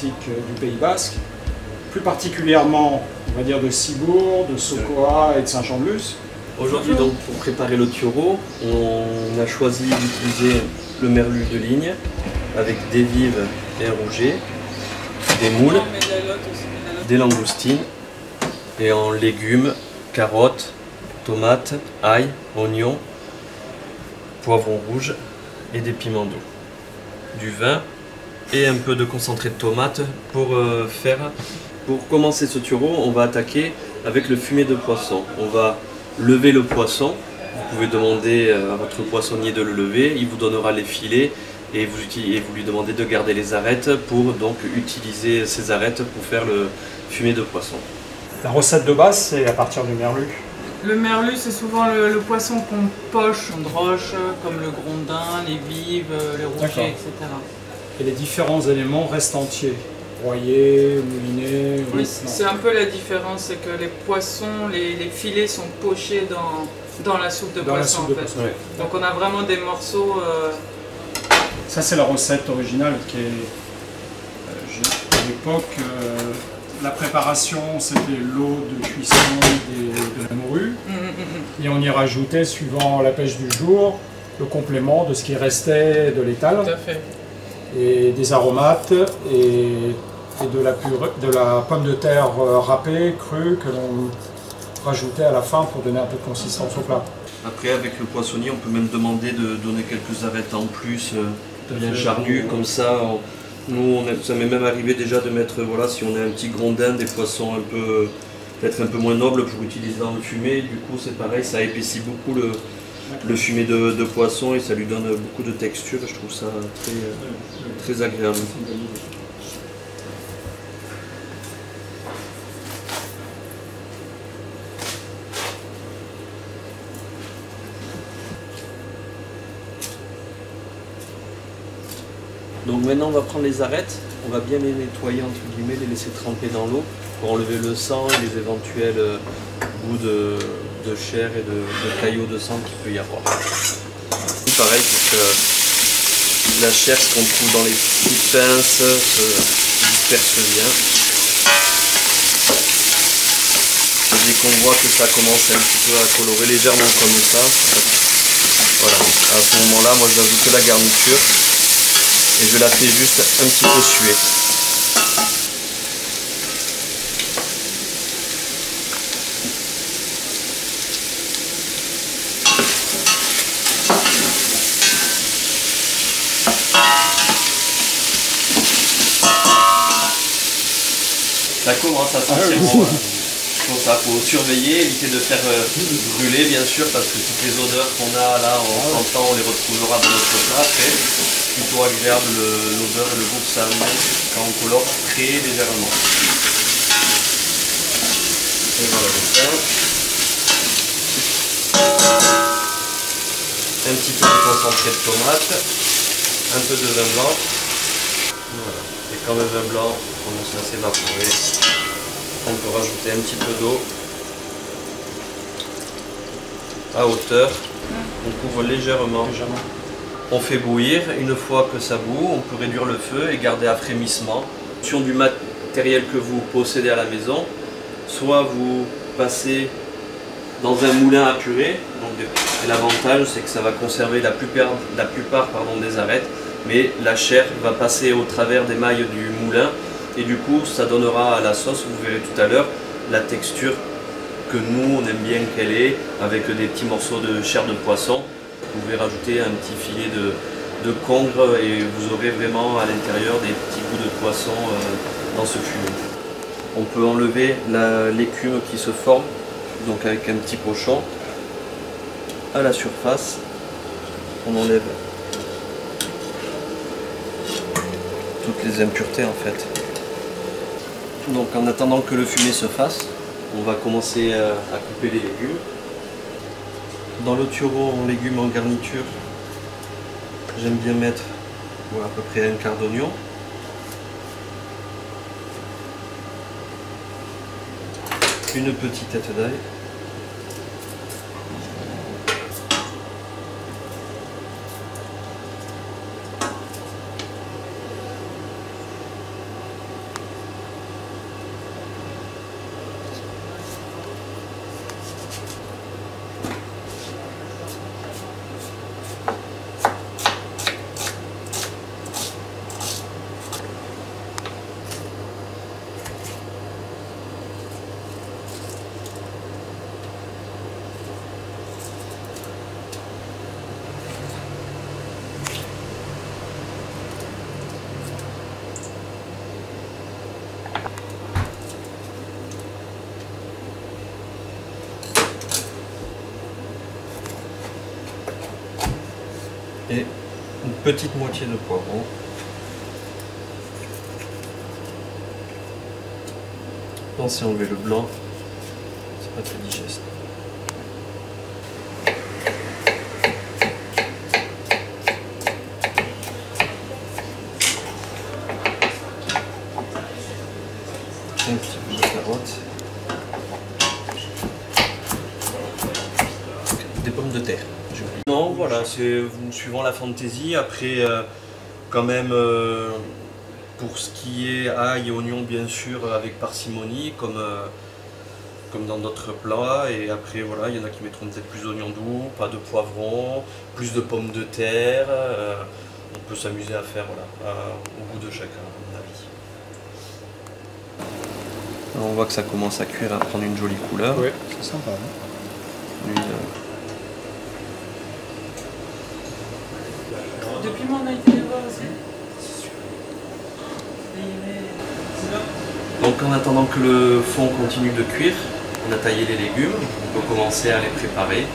exotiques du Pays Basque, plus particulièrement, on va dire, de Cibourg, de Sokoa et de Saint-Jean-de-Luz. Aujourd'hui, donc, pour préparer le tureau, on a choisi d'utiliser le merlu de ligne avec des vives et un rouget, des moules, des langoustines et en légumes, carottes, tomates, ail, oignons, poivrons rouges et des piments doux. Du vin et un peu de concentré de tomate pour Pour commencer ce tureau, on va attaquer avec le fumet de poisson. On va lever le poisson. Vous pouvez demander à votre poissonnier de le lever, il vous donnera les filets et vous lui demandez de garder les arêtes pour donc utiliser ces arêtes pour faire le fumet de poisson. La recette de base, c'est à partir du merlu. Le merlu, c'est souvent le poisson qu'on poche en roche, comme le grondin, les vives, les rochers, etc. Et les différents éléments restent entiers. Broyés, moulinés... Oui, c'est un peu la différence, c'est que les poissons, les filets sont pochés dans la soupe de poisson. En fait. Ouais. Donc on a vraiment des morceaux... Ça, c'est la recette originale qui est... à l'époque, la préparation, c'était l'eau de cuisson de la morue. Et on y rajoutait, suivant la pêche du jour, le complément de ce qui restait de l'étal. Tout à fait. Et des aromates et de la pomme de terre râpée, crue, que l'on rajoutait à la fin pour donner un peu de consistance au plat. Après, avec le poissonnier, on peut même demander de donner quelques arêtes en plus, bien charnues, comme ça. Ça m'est même arrivé déjà de mettre, voilà, si on a un petit grondin, des poissons peut-être un peu moins nobles pour utiliser dans le fumet. Du coup, c'est pareil, ça épaissit beaucoup le fumet de poisson et ça lui donne beaucoup de texture. Je trouve ça très agréable. Donc maintenant on va prendre les arêtes, on va bien les nettoyer entre guillemets, les laisser tremper dans l'eau pour enlever le sang et les éventuels bouts de chair et de caillots de sang qu'il peut y avoir. Pareil pour que la chair qu'on trouve dans les petites pinces se disperse bien. Et dès qu'on voit que ça commence un petit peu à colorer légèrement comme ça, voilà, à ce moment-là, moi j'ajoute la garniture. Et je la fais juste un petit peu suer. Ça commence à sentir bon. Pour ça, il faut surveiller, éviter de faire brûler bien sûr, parce que toutes les odeurs qu'on a là en sentant, on les retrouvera dans notre plat après. Plutôt agréable l'odeur et le goût que ça amène quand on colore très légèrement. Et voilà le pain. Un petit peu de concentré de tomate, un peu de vin blanc. Voilà. Et quand le vin blanc commence à s'évaporer, on peut rajouter un petit peu d'eau à hauteur. On couvre légèrement. On fait bouillir, une fois que ça bout, on peut réduire le feu et garder à frémissement. En fonction du matériel que vous possédez à la maison, soit vous passez dans un moulin à purée, et l'avantage c'est que ça va conserver la plupart des arêtes, mais la chair va passer au travers des mailles du moulin et du coup ça donnera à la sauce, vous verrez tout à l'heure, la texture que nous on aime bien qu'elle ait, avec des petits morceaux de chair de poisson. Vous pouvez rajouter un petit filet de congre et vous aurez vraiment à l'intérieur des petits bouts de poisson dans ce fumet. On peut enlever l'écume qui se forme, donc avec un petit pochon. À la surface, on enlève toutes les impuretés en fait. Donc en attendant que le fumet se fasse, on va commencer à couper les légumes. Dans le tureau en légumes en garniture, j'aime bien mettre à peu près un quart d'oignon. Une petite tête d'ail. et une petite moitié de poivron. Pensez à enlever le blanc, c'est pas très digeste. Un petit peu de carotte. Des pommes de terre. Non, voilà, c'est suivant la fantaisie. Après, quand même, pour ce qui est ail et oignons, bien sûr, avec parcimonie, comme dans d'autres plats. Et après, voilà, il y en a qui mettront peut-être plus d'oignons doux, pas de poivrons, plus de pommes de terre. On peut s'amuser à faire, voilà, au goût de chacun, à mon avis. Alors, on voit que ça commence à cuire, à prendre une jolie couleur. Oui, c'est sympa. Hein. L'huile. Depuis moi, on a été les voir aussi. Donc en attendant que le fond continue de cuire, on a taillé les légumes, on peut commencer à les préparer.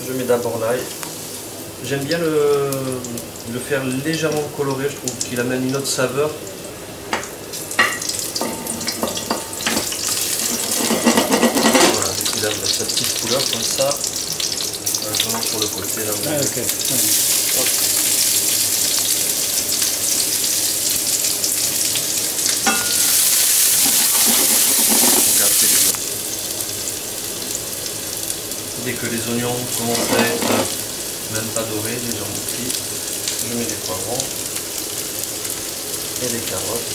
Je mets d'abord l'ail. J'aime bien le faire légèrement coloré, je trouve qu'il amène une autre saveur. Voilà, dès qu'il a sa petite couleur comme ça, vraiment sur le côté là. Ah, ok. Hop. Dès que les oignons commencent à être même pas dorés, légèrement cuits, je mets les poivrons et les carottes.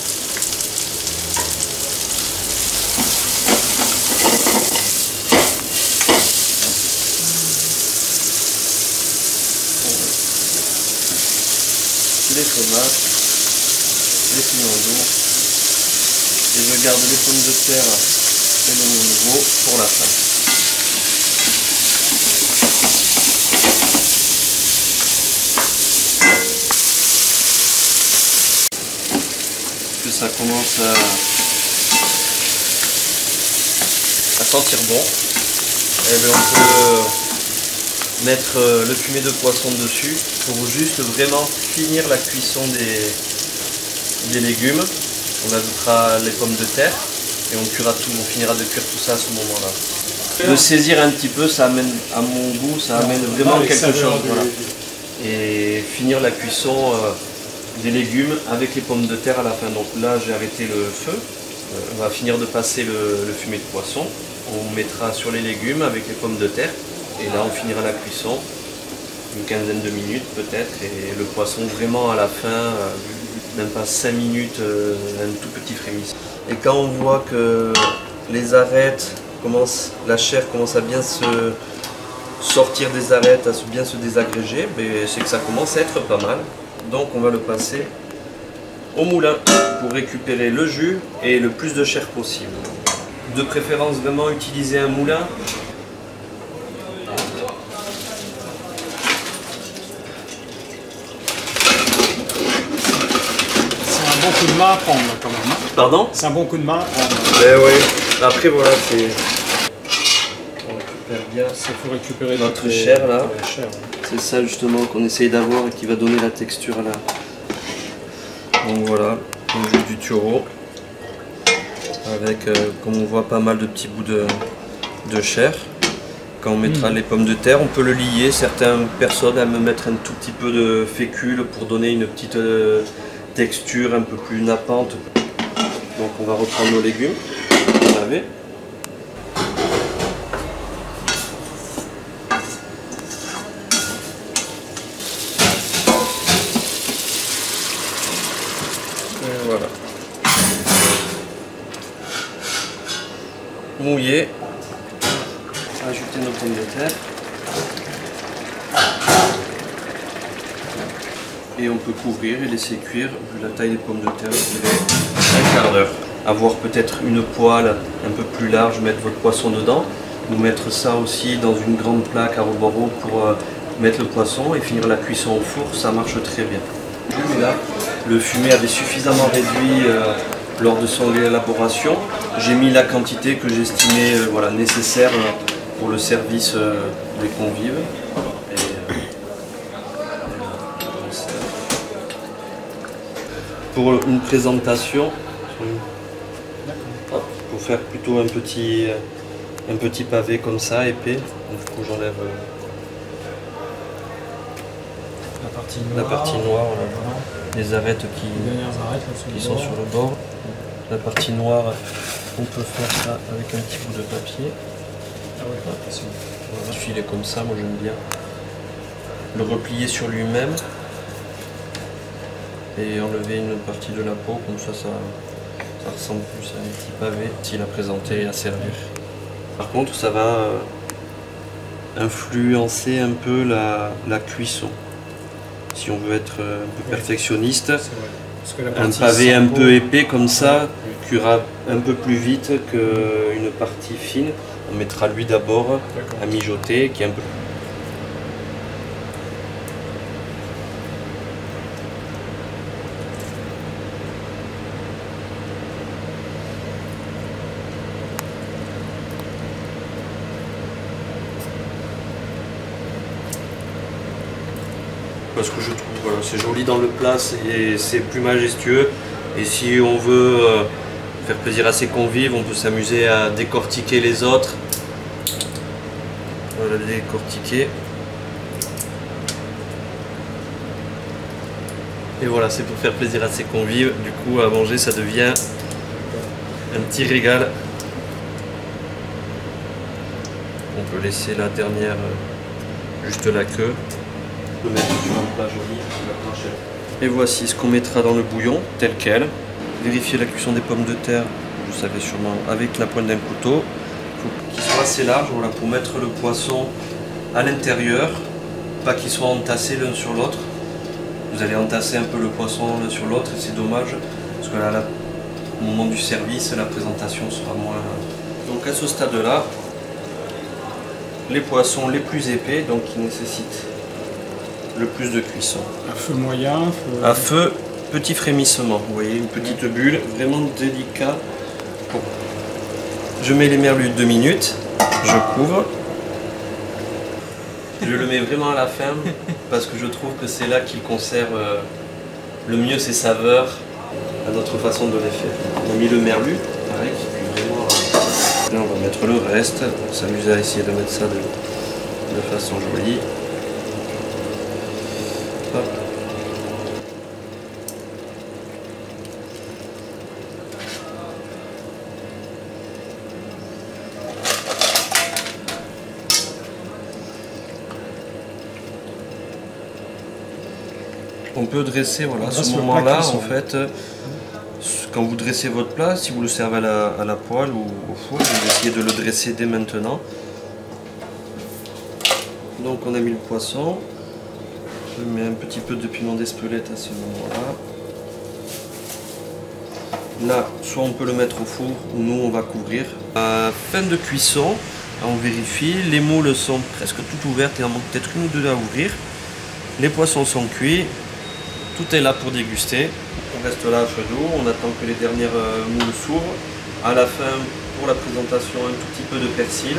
Les tomates, les pignons doux, et je garde les pommes de terre et l'oignon nouveau pour la fin. Ça commence à sentir bon, et bien on peut mettre le fumet de poisson dessus pour juste vraiment finir la cuisson des légumes. On ajoutera les pommes de terre et on finira de cuire tout ça à ce moment-là. De saisir un petit peu, ça amène, à mon goût, ça amène vraiment quelque chose. Voilà. Et finir la cuisson des légumes avec les pommes de terre à la fin. Donc là j'ai arrêté le feu, on va finir de passer le fumet de poisson, on mettra sur les légumes avec les pommes de terre et là on finira la cuisson, une quinzaine de minutes peut-être, et le poisson vraiment à la fin, même pas 5 minutes, un tout petit frémissement. Et quand on voit que les arêtes la chair commence à bien se sortir des arêtes, à bien se désagréger, c'est que ça commence à être pas mal. Donc on va le passer au moulin pour récupérer le jus et le plus de chair possible. De préférence vraiment utiliser un moulin. C'est un bon coup de main à prendre quand même. Hein. Pardon? C'est un bon coup de main à prendre. Ben oui. Après voilà, c'est... On récupère bien. Il faut récupérer notre chair là. Ouais. C'est ça justement qu'on essaye d'avoir et qui va donner la texture là. Donc voilà, le jus du tureau avec, comme on voit, pas mal de petits bouts de chair. Quand on mettra les pommes de terre, on peut le lier. Certaines personnes aiment mettre un tout petit peu de fécule pour donner une petite texture un peu plus nappante. Donc on va reprendre nos légumes. Vous savez. Voilà. Mouiller. Ajouter nos pommes de terre. Et on peut couvrir et laisser cuire, vu la taille des pommes de terre, je dirais un quart d'heure. Avoir peut-être une poêle un peu plus large, mettre votre poisson dedans. Ou mettre ça aussi dans une grande plaque à rebord pour mettre le poisson et finir la cuisson au four, ça marche très bien. Là, le fumet avait suffisamment réduit lors de son élaboration. J'ai mis la quantité que j'estimais voilà, nécessaire pour le service des convives. Pour une présentation, pour faire plutôt un petit pavé comme ça, épais. Donc, du coup, j'enlève la partie noire, voilà. Les arêtes qui sont sur le bord. La partie noire, on peut faire ça avec un petit bout de papier. Ah ouais, Voilà, filer comme ça, moi j'aime bien. Le replier sur lui-même et enlever une partie de la peau, comme ça, ça ressemble plus à un petit pavé s'il a présenté à servir. Par contre, ça va influencer un peu la cuisson. Si on veut être un peu perfectionniste, un pavé un peu épais comme ça cuira un peu plus vite qu'une partie fine. On mettra lui d'abord à mijoter, qui est un peu... Parce que je trouve voilà, c'est joli dans le plat et c'est plus majestueux. Et si on veut faire plaisir à ses convives, on peut s'amuser à décortiquer les autres. Voilà, les décortiquer. Et voilà, c'est pour faire plaisir à ses convives. Du coup, à manger, ça devient un petit régal. On peut laisser la dernière, juste la queue. Le mettre sur un plat joli. Et voici ce qu'on mettra dans le bouillon, tel quel. Vérifier la cuisson des pommes de terre, vous savez sûrement, avec la pointe d'un couteau. Il faut qu'il soit assez large voilà, pour mettre le poisson à l'intérieur, pas qu'il soit entassé l'un sur l'autre. Vous allez entasser un peu le poisson l'un sur l'autre et c'est dommage, parce que là, au moment du service, la présentation sera moins... Donc à ce stade-là, les poissons les plus épais, donc qui nécessitent le plus de cuisson. À feu moyen, à feu petit frémissement, vous voyez, une petite bulle, vraiment délicat. Bon. Je mets les merlus 2 minutes, je couvre. Je le mets vraiment à la fin parce que je trouve que c'est là qu'il conserve le mieux ses saveurs à notre façon de les faire. On a mis le merlu, pareil, qui est vraiment... Là, on va mettre le reste, on s'amuse à essayer de mettre ça de façon jolie. Hop. On peut dresser, voilà, à ce moment-là, en fait, quand vous dressez votre plat, si vous le servez à la poêle ou au four, vous essayez de le dresser dès maintenant. Donc on a mis le poisson. Je mets un petit peu de piment d'Espelette à ce moment-là. Là, soit on peut le mettre au four, ou nous on va couvrir. À fin de cuisson, on vérifie, les moules sont presque toutes ouvertes, il en manque peut-être une ou deux à ouvrir. Les poissons sont cuits, tout est là pour déguster. On reste là à feu doux, on attend que les dernières moules s'ouvrent. À la fin, pour la présentation, un tout petit peu de persil,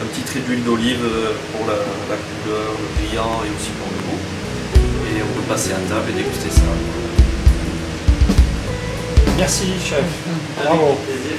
un petit trait d'huile d'olive pour la couleur, le brillant et aussi pour le goût. Et on peut passer à table et déguster ça. Merci chef. Bravo. Avec plaisir.